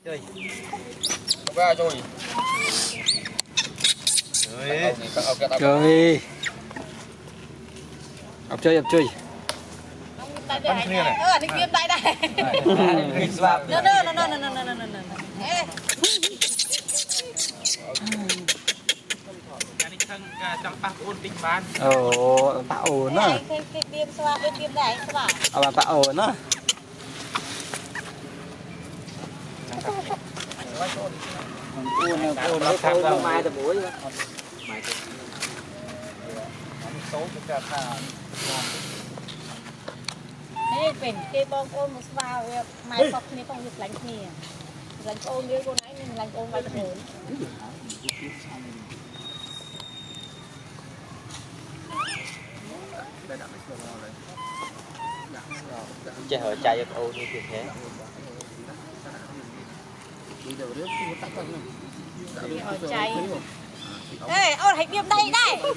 chơi qua rồi Trời ập chơi Anh kiếm tay đây. trong bác ôn tinh bán ồ tạo ổn á Cái tiêm xoa bên tiêm này các bạn. bà tạo ổn á nó tham gia mai từ buổi số chúng ta Đâyเป็นcái bông ôn một xoa mai phọc này không được lạnh nhỉ. Lạnh ôn với cô nãy nên lạnh ôn vai thổi. chơi hỏi chạy cho ô đi kiểu thế Hỏi chạy. Ê, ôn hãy tiêm đây đây.